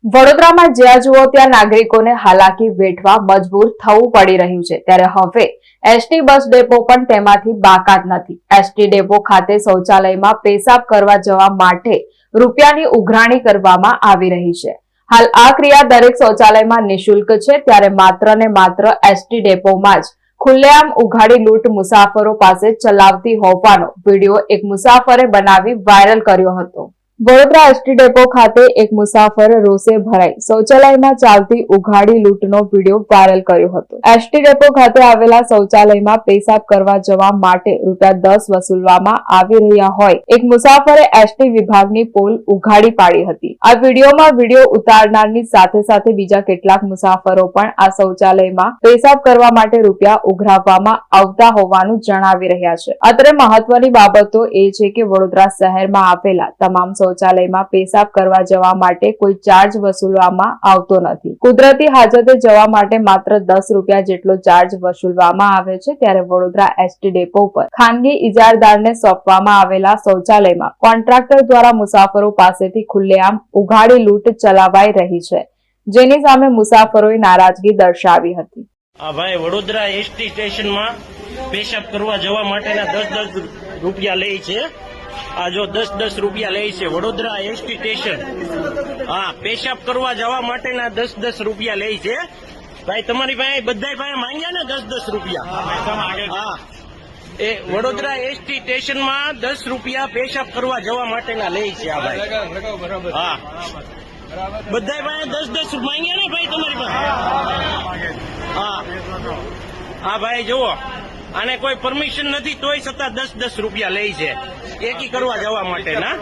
વડોદરામાં જ્યાં જુઓ ત્યાં નાગરિકોને હાલાકી વેઠવા મજબૂર થવું પડી રહ્યું છે ત્યારે હવે એસટી બસ ડેપો પણ તેમાંથી બાકાત નથી। એસટી ડેપો ખાતે શૌચાલયમાં પેશાબ કરવા જવા માટે રૂપિયાની ઉઘરાણી કરવામાં આવી રહી છે। હાલ આ ક્રિયા દરેક શૌચાલયમાં નિઃશુલ્ક છે ત્યારે માત્ર ને માત્ર એસટી ડેપોમાં જ ખુલ્લેઆમ ઉઘાડી લૂંટ મુસાફરો પાસે ચલાવતી હોવાનો વિડીયો એક મુસાફરે બનાવી વાયરલ કર્યો હતો। વડોદરા એસટી ડેપો ખાતે એક મુસાફર રોષે ભરાઈ શૌચાલયમાં ચાલતી ઉઘાડી લૂંટનો વિડીયો વાયરલ કર્યો હતો। એસટી ડેપો ખાતે આવેલા શૌચાલયમાં પેશાબ કરવા જવા માટે ₹10 વસૂલવામાં આવી રહ્યા હોય એક મુસાફરે એસટી વિભાગની પોલ ઉઘાડી પાડી હતી। આ વિડીયોમાં વિડીયો ઉતારનારની સાથે સાથે બીજા કેટલાક મુસાફરો પણ આ શૌચાલયમાં પેશાબ કરવા માટે રૂપિયા ઉઘરાવવામાં આવતા હોવાનું જણાવી રહ્યા છે। અત્રે મહત્વની બાબતો એ છે કે વડોદરા શહેરમાં આવેલા તમામ શૌચાલયમાં પેશાબ કરવા જવા માટે કોઈ ચાર્જ વસૂલવામાં આવતો નથી। કુદરતી હાજતે જવા માટે માત્ર ₹10 જેટલો ચાર્જ વસૂલવામાં આવે છે ત્યારે વડોદરા એસટી ડેપો પર ખાનગી ઇજારદારને સોંપવામાં આવેલા શૌચાલયમાં કોન્ટ્રાક્ટર દ્વારા મુસાફરો પાસેથી ખુલ્લેઆમ ઉઘાડી લૂંટ ચલાવાઈ રહી છે જેની સામે મુસાફરોએ નારાજગી દર્શાવી હતી। ભાઈ વડોદરા એસટી સ્ટેશનમાં પેશાબ કરવા જવા માટેના ₹10 લે છે। આ જો ₹10 લે છે વડોદરા એસટી સ્ટેશન। હા, પેશાબ કરવા જવા માટેના ₹10 લે છે। ભાઈ તમારી પાસે બધા પાસે માંગ્યા ને ₹10 હા, એ વડોદરા એસટી સ્ટેશનમાં ₹10 પેશાબ કરવા જવા માટેના લે છે આ ભાઈ। હા, બધા પાસે ₹10 માંગ્યા ને ભાઈ તમારી પાસે। હા હા ભાઈ જુઓ, આને કોઈ પરમિશન નથી તોય છતાં ₹10 લે છે એકી કરવા જવા માટેના।